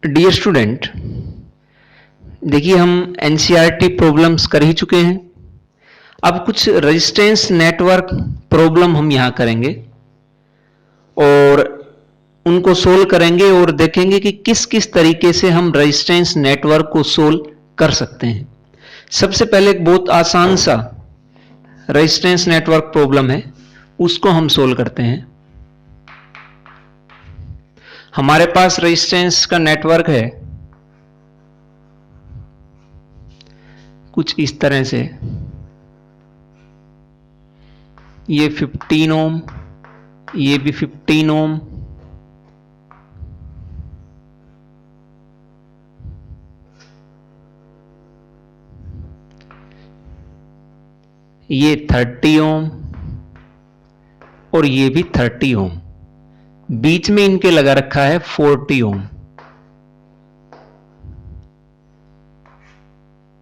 Dear student, देखिए हम NCERT problems कर ही चुके हैं। अब कुछ रेजिस्टेंस नेटवर्क प्रॉब्लम हम यहाँ करेंगे और उनको सोल्व करेंगे और देखेंगे कि किस किस तरीके से हम रेजिस्टेंस नेटवर्क को सोल्व कर सकते हैं। सबसे पहले एक बहुत आसान सा रेजिस्टेंस नेटवर्क प्रॉब्लम है, उसको हम सोल्व करते हैं। हमारे पास रेजिस्टेंस का नेटवर्क है कुछ इस तरह से, ये 15 ओम, ये भी 15 ओम, ये 30 ओम और ये भी 30 ओम। बीच में इनके लगा रखा है 40 ओम।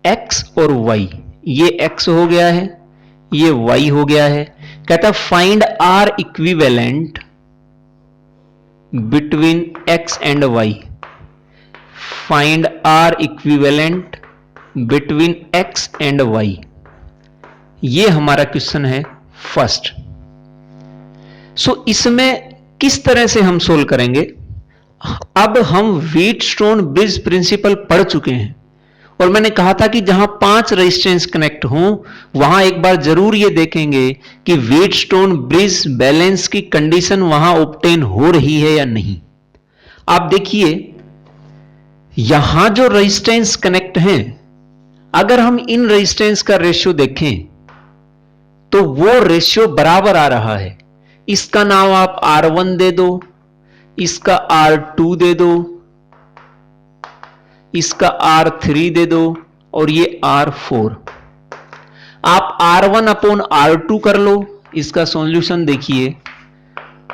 X और Y, ये X हो गया है, ये Y हो गया है। कहता है find R equivalent between X and Y। Find R equivalent between X and Y, ये हमारा क्वेश्चन है फर्स्ट। सो इसमें किस तरह से हम सोल्व करेंगे? अब हम व्हीटस्टोन ब्रिज प्रिंसिपल पढ़ चुके हैं और मैंने कहा था कि जहां 5 रेजिस्टेंस कनेक्ट हों वहां एक बार जरूर ये देखेंगे कि व्हीटस्टोन ब्रिज बैलेंस की कंडीशन वहां ऑब्टेन हो रही है या नहीं। आप देखिए यहां जो रेजिस्टेंस कनेक्ट हैं, अगर हम इन रेजिस्टेंस का रेशियो देखें तो वो रेशियो बराबर आ रहा है। इसका नाम आप R1 दे दो, इसका R2 दे दो, इसका R3 दे दो और ये R4। आप R1 अपॉन R2 कर लो, इसका सॉल्यूशन देखिए,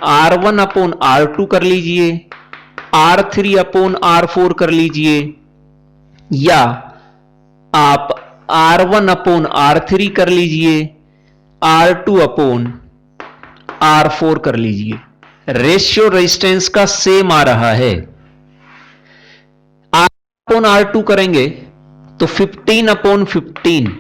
R1 अपॉन R2 कर लीजिए, R3 अपॉन R4 कर लीजिए, या आप R1 अपॉन R3 कर लीजिए, R2 अपॉन R4 कर लीजिए। रेशियो रेजिस्टेंस का सेम आ रहा है। R अपॉन R2 करेंगे तो 15 upon 15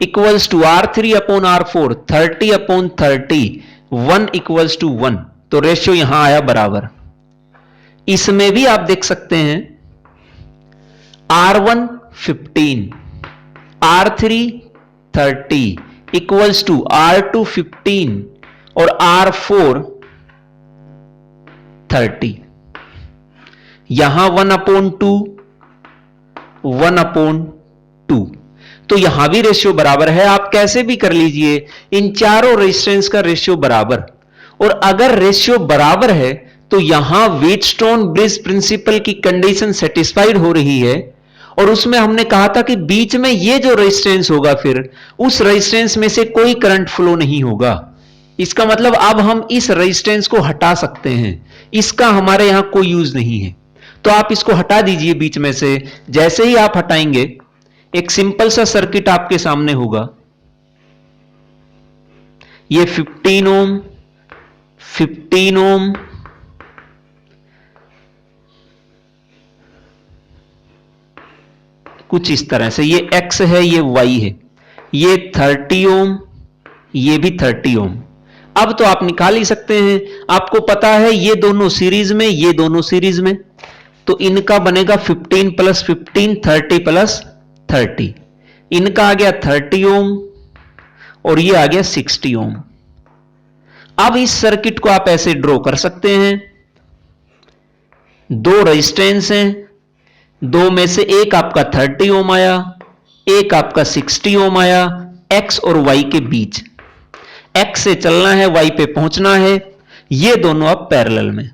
equals to R3 upon R4 30 upon 30, 1 equals to 1। तो रेशियो यहां आया बराबर। इसमें भी आप देख सकते हैं R1 15, R3 30 equals to R2 15 और R4 30। यहां 1 अपॉन 2, 1 अपॉन 2, तो यहां भी रेशियो बराबर है। आप कैसे भी कर लीजिए, इन चारों रेजिस्टेंस का रेशियो बराबर। और अगर रेशियो बराबर है तो यहां व्हीटस्टोन ब्रिज प्रिंसिपल की कंडीशन सेटिस्फाइड हो रही है। और उसमें हमने कहा था कि बीच में ये जो रेजिस्टेंस होगा, फिर उस रेजिस्टेंस में से कोई करंट फ्लो नहीं होगा। इसका मतलब अब हम इस रेजिस्टेंस को हटा सकते हैं, इसका हमारे यहां कोई यूज नहीं है। तो आप इसको हटा दीजिए बीच में से। जैसे ही आप हटाएंगे एक सिंपल सा सर्किट आपके सामने होगा। ये 15 ओम, 15 ओम, कुछ इस तरह से, ये X है, ये Y है, ये 30 ओम, ये भी 30 ओम। अब तो आप निकाल ही सकते हैं, आपको पता है ये दोनों सीरीज में, ये दोनों सीरीज में, तो इनका बनेगा 15 प्लस 15, 30 प्लस 30। इनका आ गया 30 ओम और ये आ गया 60 ओम। अब इस सर्किट को आप ऐसे ड्रॉ कर सकते हैं। दो रेजिस्टेंस हैं, दो में से एक आपका 30 ओम आया, एक आपका 60 ओम आया, X और Y के बीच। X से चलना है, Y पे पहुंचना है। ये दोनों अब पैरेलल में।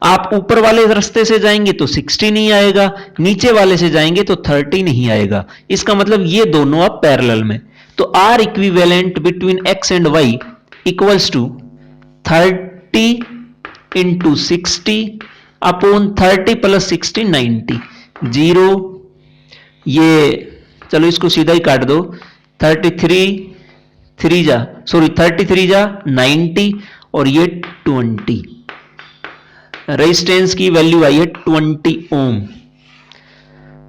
आप ऊपर वाले रास्ते से जाएंगे तो 60 नहीं आएगा, नीचे वाले से जाएंगे तो 30 नहीं आएगा। इसका मतलब ये दोनों अब पैरेलल में। तो R equivalent between X and Y equals to 30 into 60 upon 30 plus 60, 90, 0। ये चलो इसको सीधा ही काट दो, 33 जा 90 और ये 20। रेजिस्टेंस की वैल्यू आई है 20 ओम।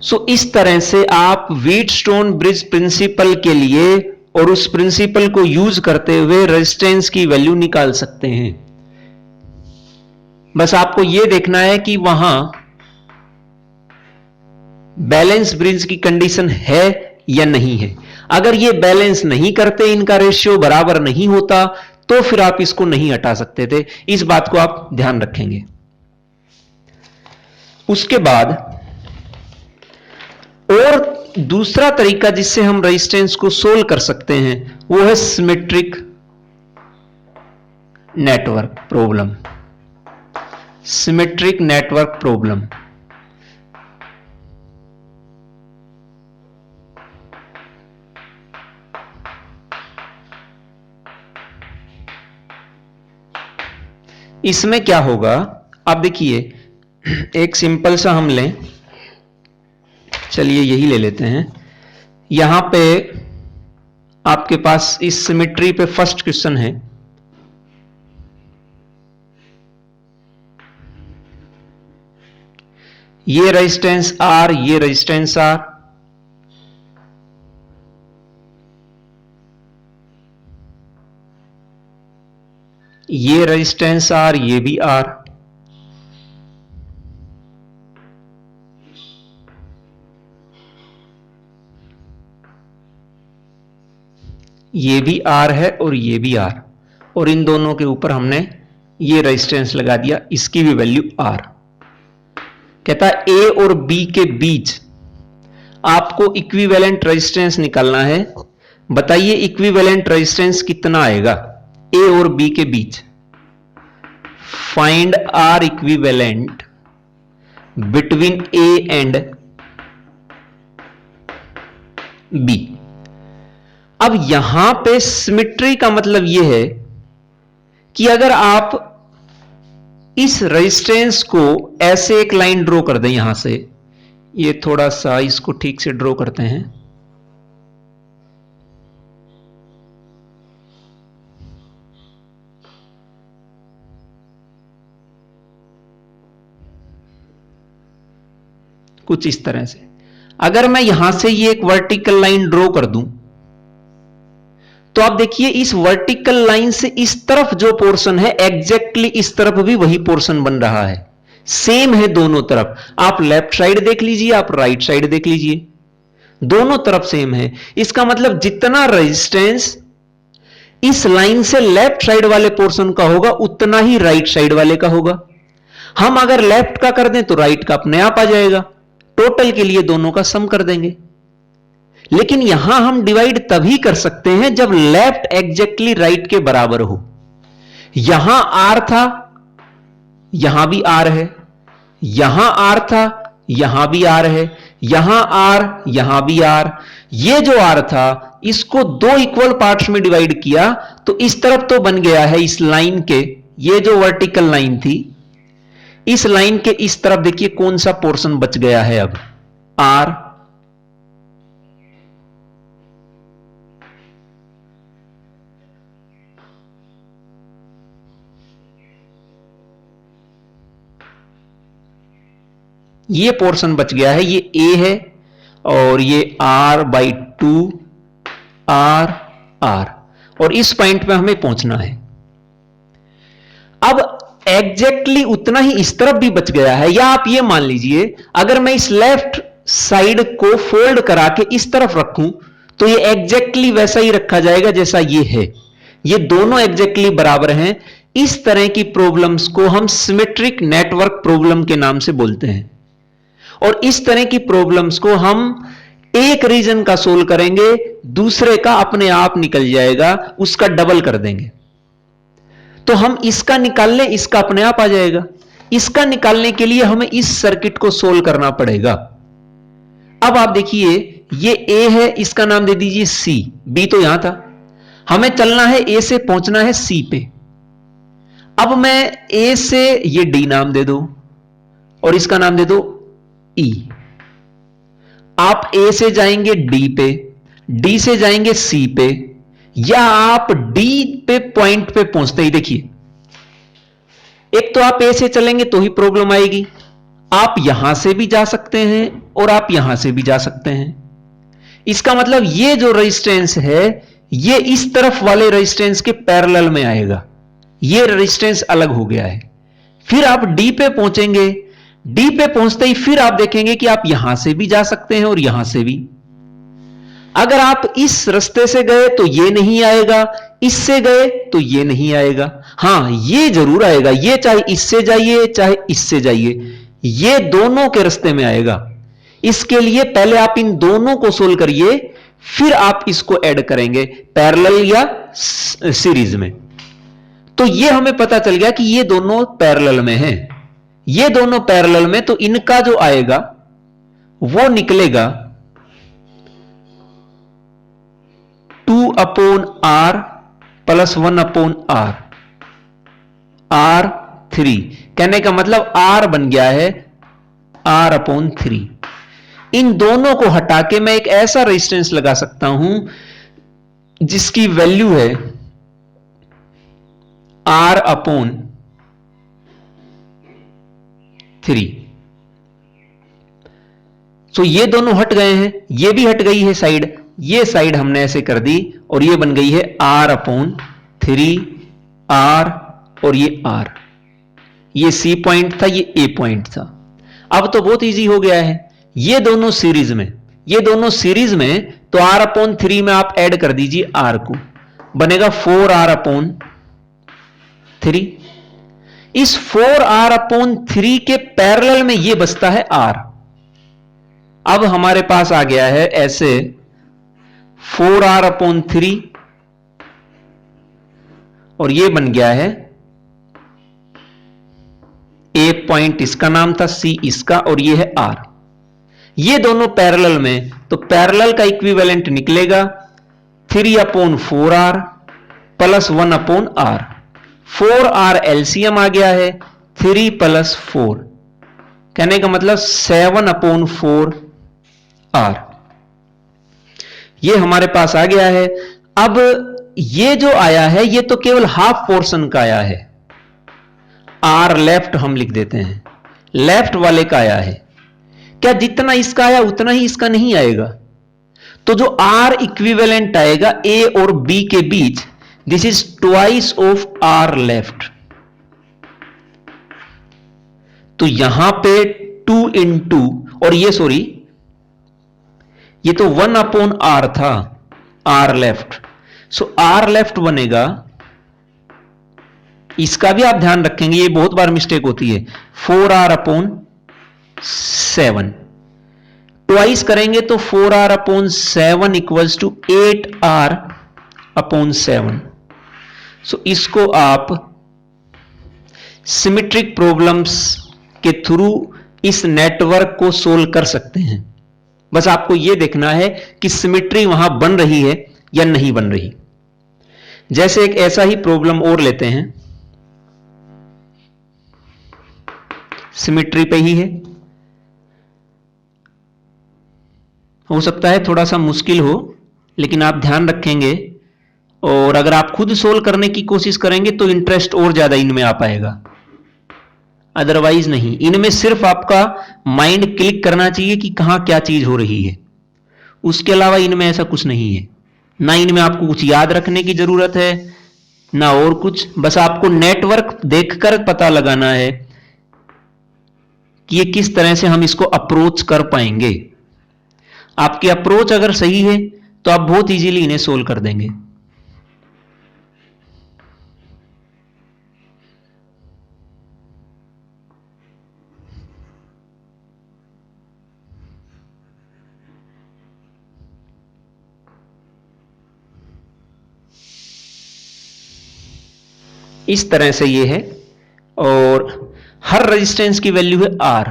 सो इस तरह से आप व्हीटस्टोन ब्रिज प्रिंसिपल के लिए और उस प्रिंसिपल को यूज करते हुए रेजिस्टेंस की वैल्यू निकाल सकते हैं। बस आपको यह देखना है कि वहां बैलेंस ब्रिज की कंडीशन है या नहीं है। अगर ये बैलेंस नहीं करते, इनका रेशियो बराबर नहीं होता, तो फिर आप इसको नहीं हटा सकते थे। इस बात को आप ध्यान रखेंगे। उसके बाद और दूसरा तरीका जिससे हम रेजिस्टेंस को सोल्व कर सकते हैं वो है symmetric network problem. Symmetric network problem. इसमें क्या होगा, आप देखिए, एक सिंपल सा हम लें, चलिए यही ले लेते हैं। यहां पे आपके पास इस सिमेट्री पे फर्स्ट क्वेश्चन है। ये रेजिस्टेंस आर, ये रेजिस्टेंस आर, ये रेजिस्टेंस आर, ये भी आर, ये भी आर है और ये भी आर, और इन दोनों के ऊपर हमने ये रेजिस्टेंस लगा दिया, इसकी भी वैल्यू आर। कहता है ए और बी के बीच आपको इक्विवेलेंट रेजिस्टेंस निकालना है। बताइए इक्विवेलेंट रेजिस्टेंस कितना आएगा ए और बी के बीच। Find R equivalent between A and B. अब यहां पे सिमेट्री का मतलब यह है कि अगर आप इस रेजिस्टेंस को ऐसे एक लाइन ड्रॉ कर दें, यहां से, ये थोड़ा सा इसको ठीक से ड्रॉ करते हैं, कुछ इस तरह से। अगर मैं यहां से ये एक वर्टिकल लाइन ड्रॉ कर दूं तो आप देखिए इस वर्टिकल लाइन से इस तरफ जो पोर्शन है एग्जैक्टली इस तरफ भी वही पोर्शन बन रहा है, सेम है दोनों तरफ। आप लेफ्ट साइड देख लीजिए, आप राइट साइड देख लीजिए, दोनों तरफ सेम है। इसका मतलब जितना रेजिस्टेंस इस लाइन से लेफ्ट साइड वाले पोर्शन का होगा उतना ही राइट साइड वाले का होगा। हम अगर लेफ्ट का कर दें तो राइट का अपने आप आ जाएगा, टोटल के लिए दोनों का सम कर देंगे। लेकिन यहां हम डिवाइड तभी कर सकते हैं जब लेफ्ट एग्जैक्टली राइट के बराबर हो। यहां आर था, यहां भी आर है, यहां आर था, यहां भी आर है, यहां आर, यहां भी आर। ये जो आर था इसको दो इक्वल पार्ट्स में डिवाइड किया तो इस तरफ तो बन गया है इस लाइन के, ये जो वर्टिकल लाइन थी इस लाइन के इस तरफ देखिए कौन सा पोर्शन बच गया है अब, आर। ये पोर्शन बच गया है, ये ए है और ये r/2 r r, और इस पॉइंट पे हमें पहुंचना है। अब एग्जैक्टली उतना ही इस तरफ भी बच गया है। या आप ये मान लीजिए अगर मैं इस लेफ्ट साइड को फोल्ड करा के इस तरफ रखूं तो ये एग्जैक्टली वैसा ही रखा जाएगा जैसा ये है। ये दोनों एग्जैक्टली बराबर हैं। इस तरह की प्रॉब्लम्स को हम सिमेट्रिक नेटवर्क प्रॉब्लम के नाम से बोलते हैं। और इस तरह की प्रॉब्लम्स को हम एक रीजन का सोल्व करेंगे, दूसरे का अपने आप निकल जाएगा, उसका डबल कर देंगे तो हम इसका निकाल लें, इसका अपने आप आ जाएगा। इसका निकालने के लिए हमें इस सर्किट को सोल्व करना पड़ेगा। अब आप देखिए ये ए है, इसका नाम दे दीजिए सी, बी तो यहां था, हमें चलना है ए से पहुंचना है सी पे। अब मैं ए से ये डी नाम दे दो और इसका नाम दे दो ई। आप ए से जाएंगे डी पे, डी से जाएंगे सी पे, या आप डी पे पॉइंट पे पहुंचते ही देखिए एक तो आप ए से चलेंगे तो ही प्रॉब्लम आएगी, आप यहां से भी जा सकते हैं और आप यहां से भी जा सकते हैं। इसका मतलब ये जो रेजिस्टेंस है ये इस तरफ वाले रेजिस्टेंस के पैरेलल में आएगा, ये रेजिस्टेंस अलग हो गया है। फिर आप डी पे पहुंचेंगे, डी पे पहुंचते ही फिर आप देखेंगे कि आप यहां से भी जा सकते हैं और यहां से भी। अगर आप इस रास्ते से गए तो ये नहीं आएगा, इससे गए तो ये नहीं आएगा। हां, ये जरूर आएगा, ये चाहे इससे जाइए चाहे इससे जाइए, ये दोनों के रास्ते में आएगा। इसके लिए पहले आप इन दोनों को सोल्व करिए, फिर आप इसको ऐड करेंगे पैरेलल या सीरीज में। तो ये हमें पता चल गया कि ये दोनों पैरेलल में हैं, ये दोनों पैरेलल में, तो इनका जो आएगा वो निकलेगा 2/R प्लस 1/R, R3। कहने का मतलब R बन गया है R/3। इन दोनों को हटा के मैं एक ऐसा रेजिस्टेंस लगा सकता हूं जिसकी वैल्यू है R/3। तो ये दोनों हट गए हैं, ये भी हट गई है साइड, ये साइड हमने ऐसे कर दी और ये बन गई है R/3 R और ये R। ये C पॉइंट था, ये A पॉइंट था। अब तो बहुत इजी हो गया है, ये दोनों सीरीज में, ये दोनों सीरीज में, तो R/3 में आप ऐड कर दीजिए R को, बनेगा 4R/3। इस 4R/3 के पैरेलल में ये बचता है R। अब हमारे पास आ गया है ऐसे 4R/3 और ये बन गया है A पॉइंट, इसका नाम था, C इसका, और ये है R। ये दोनों पैरेलल में, तो पैरेलल का इक्विवेलेंट निकलेगा 3/4R plus 1/R। 4R LCM आ गया है, 3 प्लस 4, कहने का मतलब 7/4R। ये हमारे पास आ गया है। अब ये जो आया है ये तो केवल हाफ पोर्शन का आया है, R लेफ्ट हम लिख देते हैं, लेफ्ट वाले का आया है। क्या जितना इसका आया उतना ही इसका नहीं आएगा? तो जो R इक्विवेलेंट आएगा A और B के बीच, this is twice of R left. तो यहां पे 2 इंटू, और ये सॉरी, ये तो 1/R था, R लेफ्ट। सो R लेफ्ट बनेगा, इसका भी आप ध्यान रखेंगे, ये बहुत बार मिस्टेक होती है, 4R/7। ट्वाइस करेंगे तो 4R/7 इक्वल्स टू 8R/7। सो इसको आप सिमेट्रिक प्रॉब्लम्स के थ्रू इस नेटवर्क को सोल्व कर सकते हैं। बस आपको यह देखना है कि सिमेट्री वहां बन रही है या नहीं बन रही। जैसे एक ऐसा ही प्रॉब्लम और लेते हैं, सिमेट्री पे ही है, हो सकता है थोड़ा सा मुश्किल हो, लेकिन आप ध्यान रखेंगे और अगर आप खुद सोल्व करने की कोशिश करेंगे तो इंटरेस्ट और ज्यादा इनमें आ पाएगा, अदरवाइज नहीं। इनमें सिर्फ आपका माइंड क्लिक करना चाहिए कि कहां क्या चीज हो रही है, उसके अलावा इनमें ऐसा कुछ नहीं है। ना इनमें आपको कुछ याद रखने की जरूरत है ना और कुछ, बस आपको नेटवर्क देखकर पता लगाना है कि ये किस तरह से हम इसको अप्रोच कर पाएंगे। आपकी अप्रोच अगर सही है तो आप बहुत इजीली इन्हें सोल्व कर देंगे। इस तरह से ये है, और हर रेजिस्टेंस की वैल्यू है R।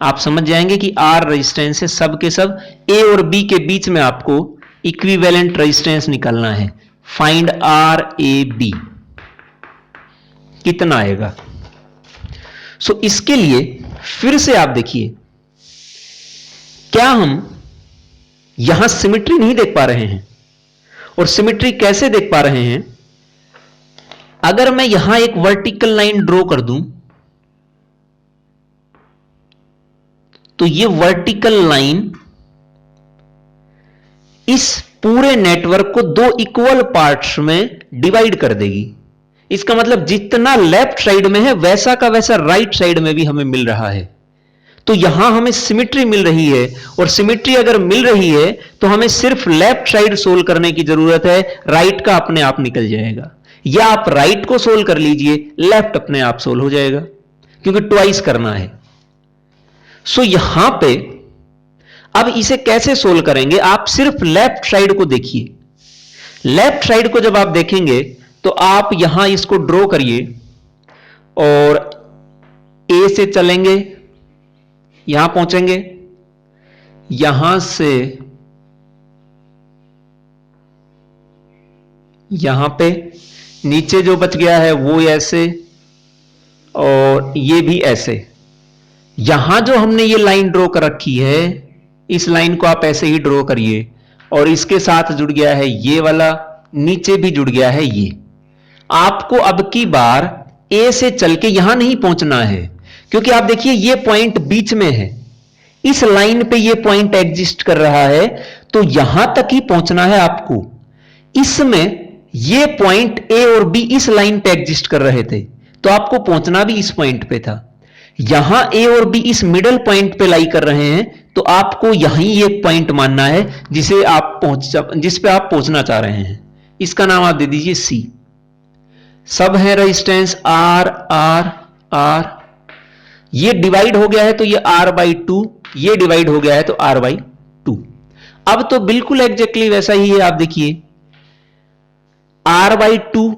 आप समझ जाएंगे कि R रेजिस्टेंस है, सब के सब A और B के बीच में आपको इक्विवेलेंट रेजिस्टेंस निकालना है। फाइंड RAB, कितना आएगा? सो इसके लिए फिर से आप देखिए, क्या हम यहां सिमेट्री नहीं देख पा रहे हैं? और सिमेट्री कैसे देख पा रहे हैं? अगर मैं यहां एक वर्टिकल लाइन ड्रॉ कर दूं तो ये वर्टिकल लाइन इस पूरे नेटवर्क को दो इक्वल पार्ट्स में डिवाइड कर देगी। इसका मतलब जितना लेफ्ट साइड में है वैसा का वैसा राइट साइड में भी हमें मिल रहा है। तो यहां हमें सिमेट्री मिल रही है, और सिमेट्री अगर मिल रही है तो हमें सिर्फ लेफ्ट साइड सोल्व करने की जरूरत है, राइट का अपने आप निकल जाएगा। या आप राइट को सोल्व कर लीजिए, लेफ्ट अपने आप सोल्व हो जाएगा, क्योंकि ट्वाइस करना है। सो यहां पे अब इसे कैसे सोल्व करेंगे, आप सिर्फ लेफ्ट साइड को देखिए। लेफ्ट साइड को जब आप देखेंगे तो आप यहां इसको ड्रॉ करिए और ए से चलेंगे, यहां पहुंचेंगे, यहां से यहां पे नीचे जो बच गया है वो ऐसे, और ये भी ऐसे। यहां जो हमने ये लाइन ड्रॉ कर रखी है, इस लाइन को आप ऐसे ही ड्रॉ करिए, और इसके साथ जुड़ गया है ये वाला, नीचे भी जुड़ गया है ये। आपको अब की बार ए से चल के यहां नहीं पहुंचना है, क्योंकि आप देखिए ये पॉइंट बीच में है, इस लाइन पे ये पॉइंट एग्जिस्ट कर रहा है, तो यहां तक ही पहुंचना है आपको। इसमें ये पॉइंट ए और बी इस लाइन पे एग्जिस्ट कर रहे थे, तो आपको पहुंचना भी इस पॉइंट पे था। यहां ए और बी इस मिडल पॉइंट पे लाई कर रहे हैं, तो आपको यहीं एक पॉइंट मानना है जिस पे आप पहुंचना चाह रहे हैं। इसका नाम आप दे दीजिए सी। सब है रेजिस्टेंस आर आर आर, ये डिवाइड हो गया है तो ये R/2, ये डिवाइड हो गया है तो R/2। अब तो बिल्कुल एग्जैक्टली वैसा ही है। आप देखिए R/2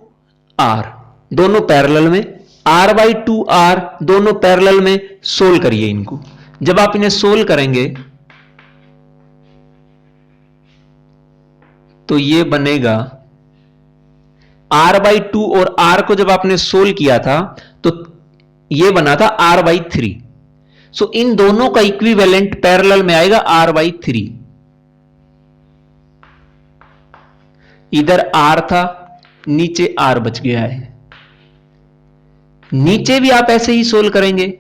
R दोनों पैरेलल में, R/2 R दोनों पैरेलल में। सोल्व करिए इनको। जब आप इन्हें सोल्व करेंगे तो ये बनेगा R/2, और R को जब आपने सोल्व किया था तो ये बना था R/3। सो इन दोनों का इक्विवेलेंट पैरेलल में आएगा R/3। इधर R था, नीचे R बच गया है। नीचे भी आप ऐसे ही सोल्व करेंगे,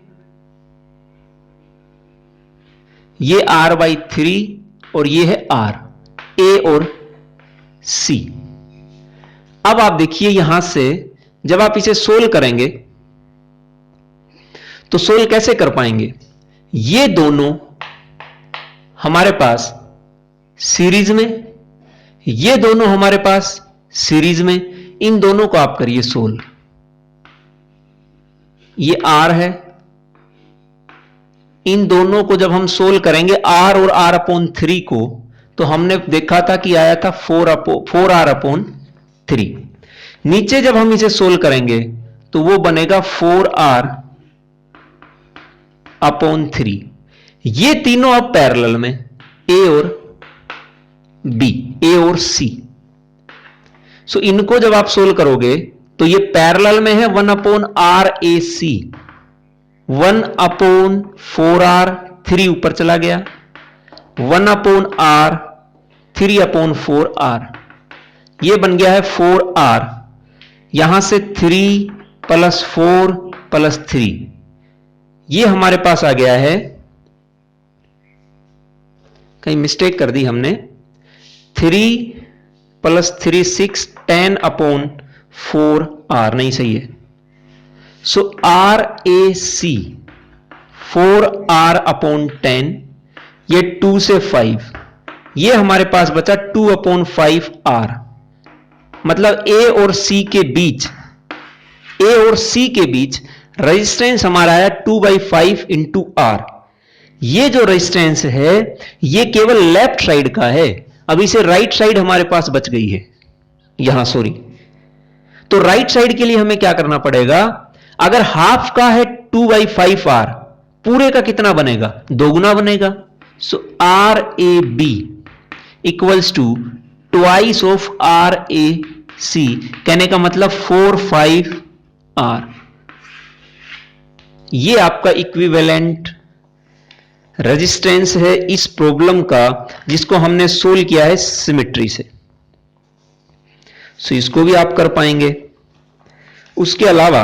ये R/3 और ये है R, A और C। अब आप देखिए यहां से जब आप इसे सोल्व करेंगे तो सोल्व कैसे कर पाएंगे, ये दोनों हमारे पास सीरीज में, ये दोनों हमारे पास सीरीज में, इन दोनों को आप करिए सोल्व। ये R है, इन दोनों को जब हम सोल्व करेंगे R और R/3 को, तो हमने देखा था कि आया था 4R/3। नीचे जब हम इसे सोल्व करेंगे तो वो बनेगा 4R/3। ये तीनों अब पैरेलल में, A और B, A और C। सो इनको जब आप सोल्व करोगे तो ये पैरेलल में है 1/RAC, 1/4R, 3 ऊपर चला गया, 1/R, 3/4R, ये बन गया है 4R। यहां से 3 + 4 + 3, ये हमारे पास आ गया है, कहीं मिस्टेक कर दी हमने, 3 + 3 6, 10/4R, नहीं सही है। सो RAC 4R/10, ये 2 से 5, ये हमारे पास बचा 2/5R। मतलब A और C के बीच रेजिस्टेंस हमारा है 2/5 × R। ये जो रेजिस्टेंस है ये केवल लेफ्ट साइड का है, अब इसे राइट साइड हमारे पास बच गई है यहां, सॉरी। तो राइट साइड के लिए हमें क्या करना पड़ेगा, अगर हाफ का है 2/5R, पूरे का कितना बनेगा, दोगुना बनेगा। So RAB equals to twice of RAC, कहने का मतलब 4/5R। ये आपका इक्विवेलेंट रेजिस्टेंस है इस प्रॉब्लम का, जिसको हमने सोल्व किया है सिमेट्री से। सो इसको भी आप कर पाएंगे। उसके अलावा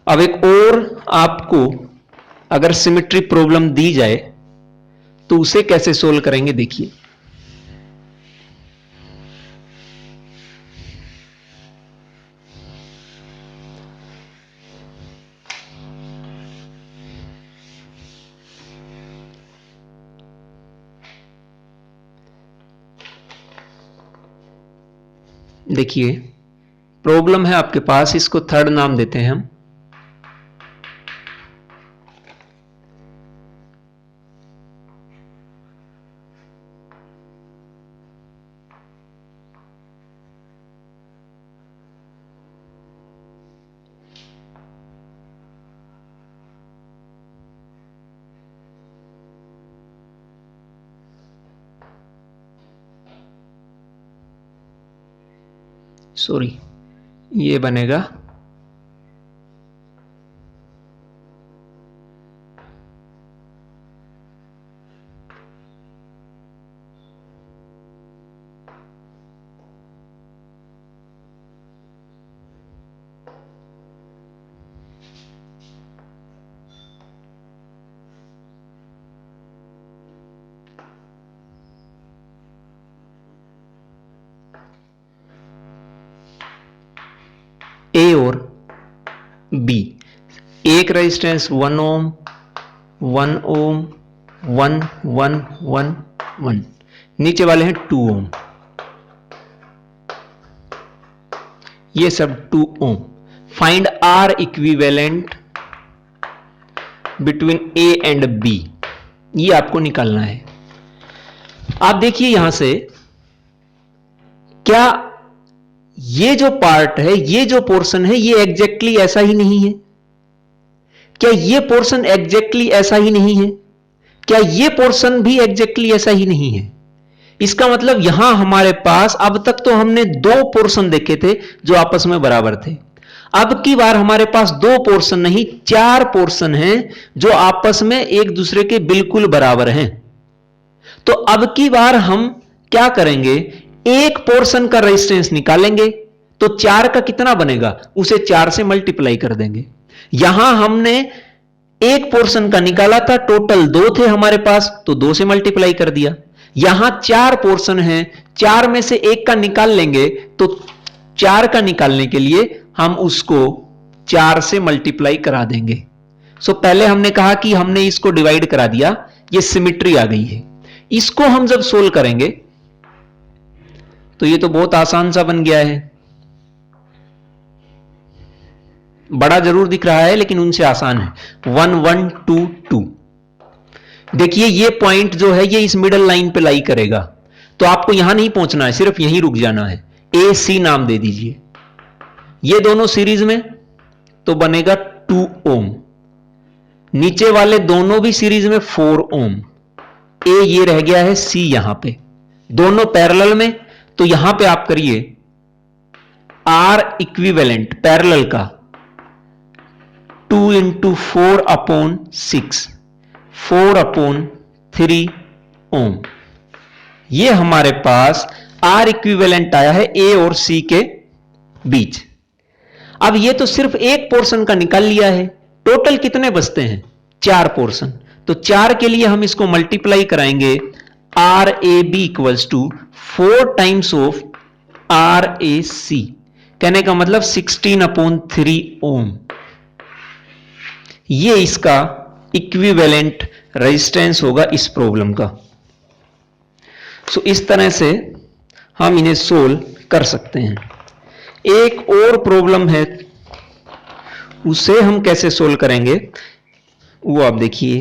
अब एक और आपको अगर सिमेट्री प्रॉब्लम दी जाए तो उसे कैसे सोल्व करेंगे देखिए। देखिए प्रॉब्लम है आपके पास, इसको थर्ड नाम देते हैं हम। सॉरी, ये बनेगा ए और बी। एक रेजिस्टेंस 1 ओम, 1 ओम, 1 1 1 1, नीचे वाले हैं 2 ओम, ये सब 2 ohm. Find R equivalent between A and B, ये आपको निकालना है। आप देखिए यहां से, क्या ये जो पार्ट है, ये जो पोर्शन है, ये एग्जैक्टली ऐसा ही नहीं है? क्या ये पोर्शन एग्जैक्टली ऐसा ही नहीं है? क्या ये पोर्शन भी एग्जैक्टली ऐसा ही नहीं है? इसका मतलब यहां हमारे पास, अब तक तो हमने 2 पोर्शन देखे थे जो आपस में बराबर थे। अब की बार हमारे पास 2 पोर्शन नहीं, 4 पोर्शन हैं जो आपस में एक दूसरे के बिल्कुल बराबर हैं। तो अब की बार हम क्या करेंगे, एक पोर्शन का रेजिस्टेंस निकालेंगे, तो 4 का कितना बनेगा, उसे 4 से मल्टीप्लाई कर देंगे। यहां हमने एक पोर्शन का निकाला था, टोटल 2 थे हमारे पास, तो 2 से मल्टीप्लाई कर दिया। यहां 4 पोर्शन है, 4 में से एक का निकाल लेंगे, तो 4 का निकालने के लिए हम उसको 4 से मल्टीप्लाई करा देंगे। सो पहले हमने कहा कि हमने इसको डिवाइड करा दिया, ये सिमिट्री आ गई है। इसको हम जब सोल्व करेंगे तो ये तो बहुत आसान सा बन गया है। बड़ा जरूर दिख रहा है लेकिन उनसे आसान है। 1 1 2 2। देखिए ये पॉइंट जो है ये इस मिडल लाइन पे लाई करेगा, तो आपको यहां नहीं पहुंचना है, सिर्फ यहीं रुक जाना है। ए सी नाम दे दीजिए। ये दोनों सीरीज में तो बनेगा 2 ओम, नीचे वाले दोनों भी सीरीज में 4 ओम। ए ये रह गया है, सी यहां पे, दोनों पैरेलल में, तो यहां पे आप करिए आर इक्विवेलेंट पैरेलल का 2 इंटू 4 अपॉन 6, 4 अपॉन 3 ओम। ये हमारे पास आर इक्विवेलेंट आया है ए और सी के बीच। अब ये तो सिर्फ एक पोर्शन का निकाल लिया है, टोटल कितने बचते हैं, 4 पोर्शन। तो 4 के लिए हम इसको मल्टीप्लाई कराएंगे, R A B equals to 4 times of R A C, कहने का मतलब 16 अपॉन 3 ओम। ये इसका इक्विवेलेंट रेजिस्टेंस होगा इस प्रॉब्लम का। सो इस तरह से हम इन्हें सोल्व कर सकते हैं। एक और प्रॉब्लम है, उसे हम कैसे सोल्व करेंगे वो आप देखिए।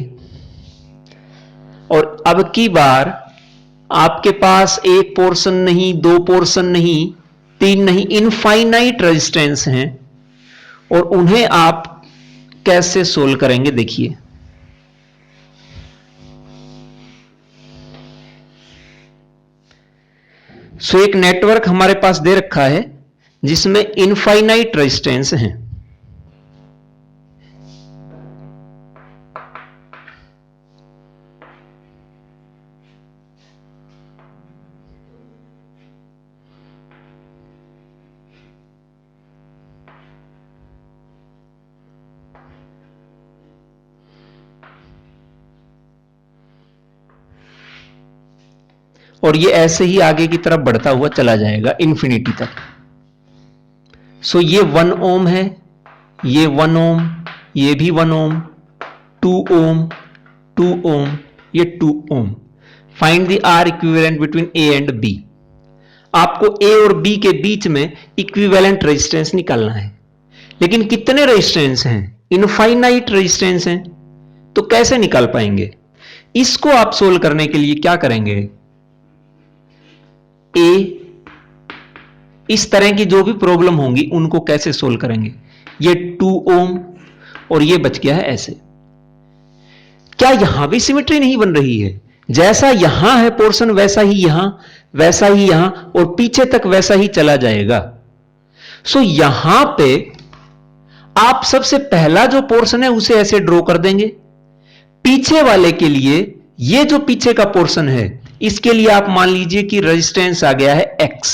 और अब की बार आपके पास एक पोर्शन नहीं, 2 पोर्शन नहीं, 3 नहीं, इनफाइनाइट रेजिस्टेंस हैं, और उन्हें आप कैसे सोल्व करेंगे देखिए। सो एक नेटवर्क हमारे पास दे रखा है जिसमें इनफाइनाइट रेजिस्टेंस हैं। और ये ऐसे ही आगे की तरफ बढ़ता हुआ चला जाएगा इन्फिनिटी तक। सो ये 1 ओम है, ये 1 ओम, ये भी 1 ओम, 2 ओम, 2 ओम, ये 2 ohm. Find the R equivalent between A and B. आपको ए और बी के बीच में इक्विवेलेंट रेजिस्टेंस निकालना है, लेकिन कितने रेजिस्टेंस हैं? इनफाइनाइट रेजिस्टेंस हैं, तो कैसे निकाल पाएंगे? इसको आप सोल्व करने के लिए क्या करेंगे? ए, इस तरह की जो भी प्रॉब्लम होंगी उनको कैसे सोल्व करेंगे? ये 2 ओम और ये बच गया है ऐसे। क्या यहां भी सिमेट्री नहीं बन रही है? जैसा यहां है पोर्शन वैसा ही यहां, वैसा ही यहां, और पीछे तक वैसा ही चला जाएगा। सो यहां पे आप सबसे पहला जो पोर्शन है उसे ऐसे ड्रॉ कर देंगे। पीछे वाले के लिए ये जो पीछे का पोर्शन है इसके लिए आप मान लीजिए कि रेजिस्टेंस आ गया है x।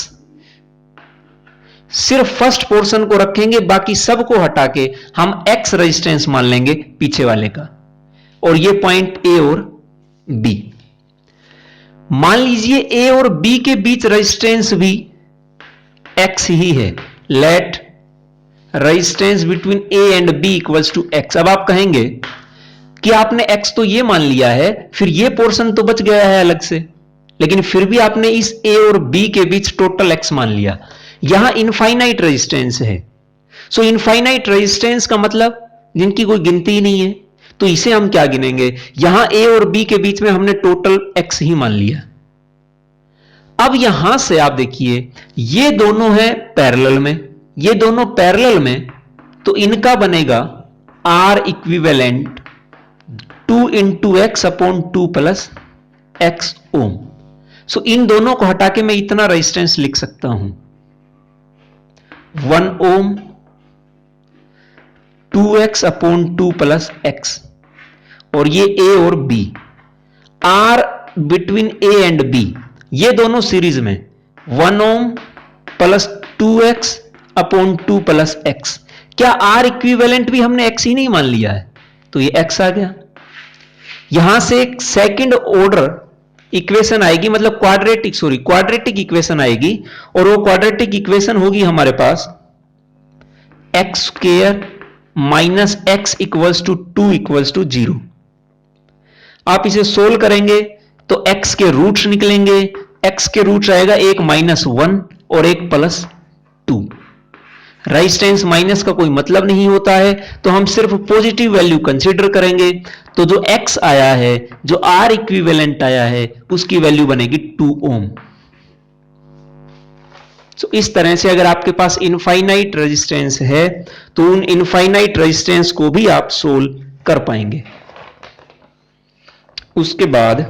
सिर्फ फर्स्ट पोर्शन को रखेंगे, बाकी सब को हटा के हम x रेजिस्टेंस मान लेंगे पीछे वाले का, और ये पॉइंट a और b। मान लीजिए a और b के बीच रेजिस्टेंस भी x ही है। Let resistance between a and b equals to x। अब आप कहेंगे कि आपने x तो ये मान लिया है, फिर ये पोर्शन तो बच गया है अलग से, लेकिन फिर भी आपने इस a और b के बीच टोटल x मान लिया। यहां इनफाइनाइट रेजिस्टेंस है। सो इनफाइनाइट रेजिस्टेंस का मतलब जिनकी कोई गिनती ही नहीं है, तो इसे हम क्या गिनेंगे? यहां a और b के बीच में हमने टोटल x ही मान लिया। अब यहां से आप देखिए ये दोनों है पैरेलल में, ये दोनों पैरेलल में, तो इनका बनेगा R equivalent 2 into X upon 2 plus X ohm. So इन दोनों को हटा के मैं इतना रेजिस्टेंस लिख सकता हूं, 1 ओम 2x अपॉन 2 प्लस एक्स, और ये a और b। R between a and b, ये दोनों सीरीज में 1 ohm plus 2x upon 2 plus x. क्या R इक्विवेलेंट भी हमने x ही नहीं मान लिया है? तो ये x आ गया। यहां से एक सेकंड ऑर्डर इक्वेशन आएगी, मतलब क्वाड्रेटिक इक्वेशन आएगी, और वो क्वाड्रेटिक इक्वेशन होगी हमारे पास X square minus X equals to 2 equals to 0। आप इसे सोल्व करेंगे तो x के रूट्स निकलेंगे। x के रूट्स आएगा एक -1 और एक +2। रेजिस्टेंस माइनस का कोई मतलब नहीं होता है, तो हम सिर्फ पॉजिटिव वैल्यू कंसीडर करेंगे। तो जो x आया है, जो R इक्विवेलेंट आया है, उसकी वैल्यू बनेगी 2 ओम। तो इस तरह से अगर आपके पास इनफाइनाइट रेजिस्टेंस है तो उन इनफाइनाइट रेजिस्टेंस को भी आप सोल्व कर पाएंगे। उसके बाद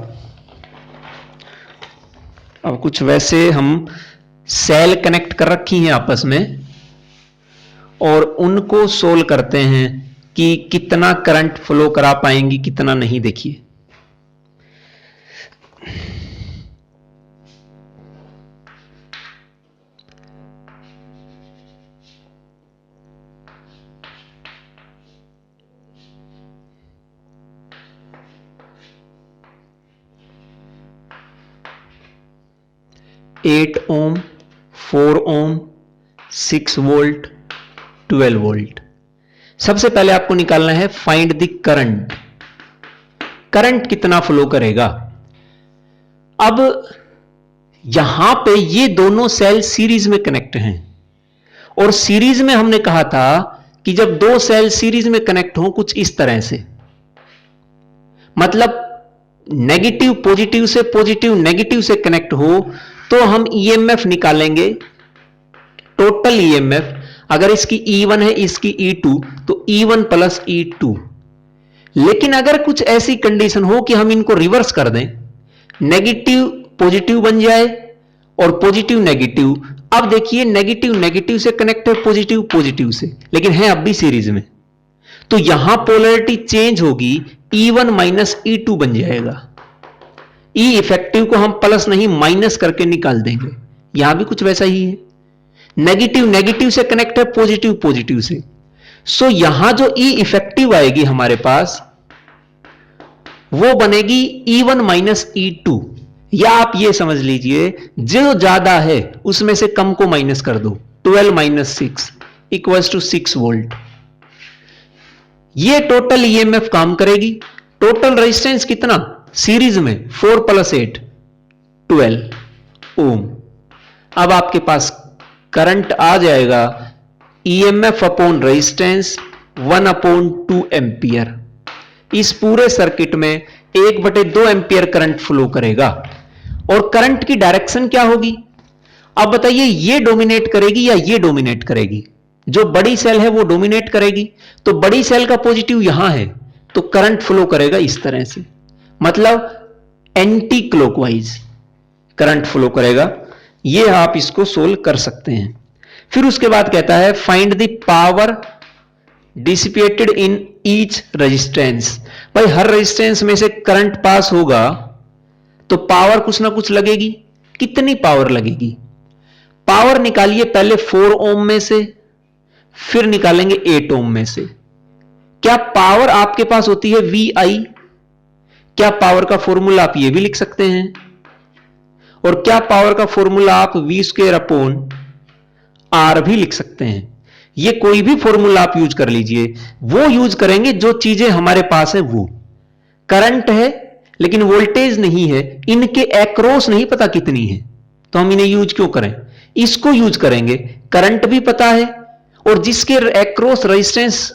अब कुछ वैसे हम सेल कनेक्ट कर रखी हैं आपस में, और उनको सोल्व करते हैं कि कितना करंट फ्लो करा पाएंगी, कितना नहीं। देखिए एट ओम, 4 ओम, 6 वोल्ट, 12 वोल्ट। सबसे पहले आपको निकालना है फाइंड द करंट। करंट कितना फ्लो करेगा? अब यहां पे ये दोनों सेल सीरीज में कनेक्ट हैं, और सीरीज में हमने कहा था कि जब दो सेल सीरीज में कनेक्ट हो कुछ इस तरह से, मतलब नेगेटिव पॉजिटिव से, पॉजिटिव नेगेटिव से कनेक्ट हो, तो हम ईएमएफ निकालेंगे, टोटल ईएमएफ। अगर इसकी E1 है, इसकी E2, तो E1 प्लस E2। लेकिन अगर कुछ ऐसी कंडीशन हो कि हम इनको रिवर्स कर दें, नेगेटिव पॉजिटिव बन जाए और पॉजिटिव नेगेटिव। अब देखिए नेगेटिव नेगेटिव से कनेक्ट है, पॉजिटिव पॉजिटिव से, लेकिन है अब भी सीरीज में, तो यहां पोलैरिटी चेंज होगी, E1 माइनस E2 बन जाएगा। E इफेक्टिव को हम प्लस नहीं माइनस करके निकाल देंगे। यहां भी कुछ वैसा ही है, नेगेटिव नेगेटिव से कनेक्ट है, पॉजिटिव पॉजिटिव से। सो यहां जो E इफेक्टिव आएगी हमारे पास, वो बनेगी E1 माइनस E2, या आप ये समझ लीजिए जो ज्यादा है उसमें से कम को माइनस कर दो, 12 माइनस 6 इक्वल्स टू 6 वोल्ट। ये टोटल ईएमएफ काम करेगी। टोटल रेजिस्टेंस कितना सीरीज में 4 + 8 12 ओम। अब आपके पास करंट आ जाएगा ईएमएफ अपॉन रेजिस्टेंस 1/2 एम्पियर। इस पूरे सर्किट में 1/2 एम्पियर करंट फ्लो करेगा। और करंट की डायरेक्शन क्या होगी? अब बताइए ये डोमिनेट करेगी या ये डोमिनेट करेगी? जो बड़ी सेल है वो डोमिनेट करेगी, तो बड़ी सेल का पॉजिटिव यहां है तो करंट फ्लो करेगा इस तरह से, मतलब एंटी क्लॉकवाइज करंट फ्लो करेगा। ये आप इसको सोल्व कर सकते हैं। फिर उसके बाद कहता है find the power dissipated in each resistance. भाई हर रेजिस्टेंस में से करंट पास होगा तो पावर कुछ ना कुछ लगेगी। कितनी पावर लगेगी? पावर निकालिए पहले 4 ओम में से, फिर निकालेंगे 8 ओम में से। क्या पावर आपके पास होती है VI? क्या पावर का फॉर्मूला आप ये भी लिख सकते हैं? और क्या पावर का फॉर्मूला आप V² भी लिख सकते हैं? ये कोई भी फॉर्मूला आप यूज कर लीजिए, वो यूज करेंगे जो चीजें हमारे पास है। वो करंट है लेकिन वोल्टेज नहीं है, इनके एक्रॉस नहीं पता कितनी है, तो हम इन्हें यूज क्यों करें? इसको यूज करेंगे। करंट भी पता है और जिसके एक्रॉस रेजिस्टेंस,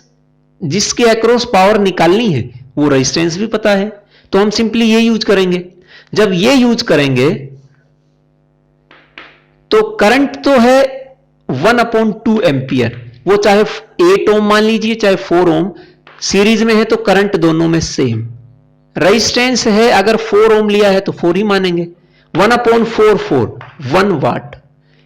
जिसके एक्रॉस पावर निकालनी है वो रेजिस्टेंस भी पता है, तो हम सिंपली ये यूज करेंगे। जब ये यूज करेंगे तो करंट तो है 1/2 एम्पियर, वो चाहे 8 ओम मान लीजिए चाहे 4 ओम, सीरीज में है तो करंट दोनों में सेम। रेजिस्टेंस है अगर 4 ओम लिया है तो 4 ही मानेंगे। 1/4 1 वाट,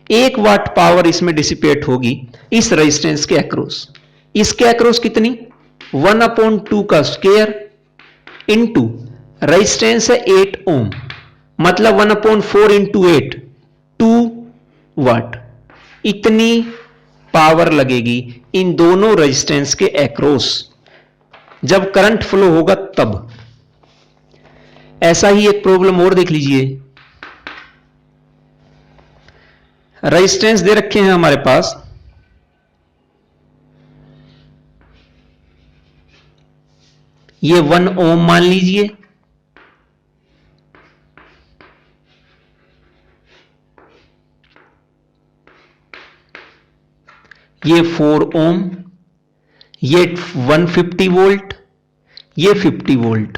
1 वाट पावर इसमें डिसिपेट होगी इस रेजिस्टेंस के अक्रॉस। इसके अक्रॉस कितनी? 1/2 का स्क्वायर इंटू रेजिस्टेंस है 8 ओम, मतलब 1/4 इंटू 8 2 वाट। इतनी पावर लगेगी इन दोनों रेजिस्टेंस के अक्रॉस जब करंट फ्लो होगा तब। ऐसा ही एक प्रॉब्लम और देख लीजिए। रेजिस्टेंस दे रखे हैं हमारे पास, ये 1 ओम मान लीजिए, ये 4 ओम, ये 150 वोल्ट, ये 50 वोल्ट।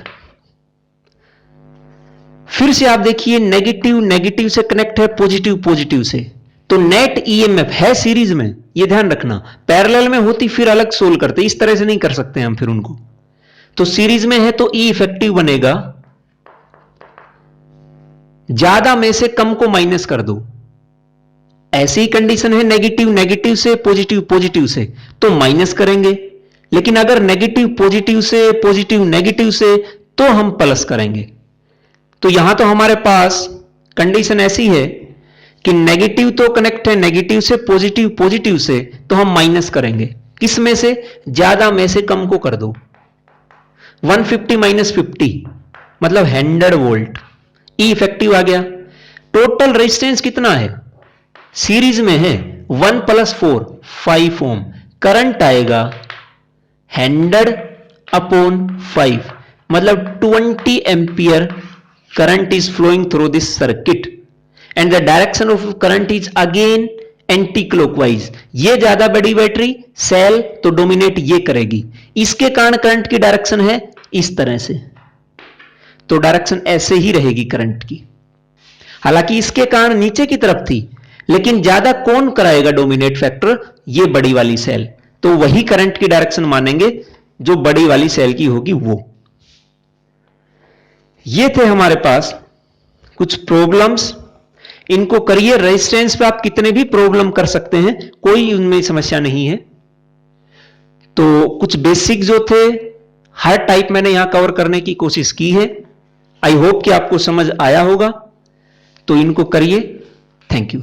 फिर से आप देखिए नेगेटिव नेगेटिव से कनेक्ट है, पॉजिटिव पॉजिटिव से, तो नेट ईएमएफ है सीरीज में, ये ध्यान रखना। पैरेलल में होती फिर अलग सोल्व करते, इस तरह से नहीं कर सकते हम फिर उनको। तो सीरीज में है तो ई इफेक्टिव बनेगा, ज्यादा में से कम को माइनस कर दो। ऐसी ही कंडीशन है नेगेटिव नेगेटिव से, पॉजिटिव पॉजिटिव से, तो माइनस करेंगे। लेकिन अगर नेगेटिव पॉजिटिव से, पॉजिटिव नेगेटिव से, तो हम प्लस करेंगे। तो यहां तो हमारे पास कंडीशन ऐसी है कि नेगेटिव तो कनेक्ट है नेगेटिव से, पॉजिटिव पॉजिटिव से, तो हम माइनस करेंगे। किस में से? ज्यादा में से कम को कर दो। 150 माइनस 50 मतलब 100 वोल्ट, ई इफेक्टिव आ गया। टोटल रेजिस्टेंस कितना है? सीरीज में है 1 + 4 5 ओम। करंट आएगा 100/5 मतलब 20 ampere current is flowing through this circuit and the direction of current is again anti clockwise. ये ज्यादा बड़ी बैटरी सेल तो डोमिनेट ये करेगी, इसके कारण करंट की डायरेक्शन है इस तरह से, तो डायरेक्शन ऐसे ही रहेगी करंट की। हालांकि इसके कारण नीचे की तरफ थी, लेकिन ज्यादा कौन कराएगा डोमिनेट फैक्टर? ये बड़ी वाली सेल, तो वही करंट की डायरेक्शन मानेंगे जो बड़ी वाली सेल की होगी वो। ये थे हमारे पास कुछ प्रॉब्लम्स, इनको करिए। रेजिस्टेंस पे आप कितने भी प्रॉब्लम कर सकते हैं, कोई उनमें समस्या नहीं है। तो कुछ बेसिक जो थे हर टाइप मैंने यहां कवर करने की कोशिश की है। आई होप कि आपको समझ आया होगा, तो इनको करिए। Thank you.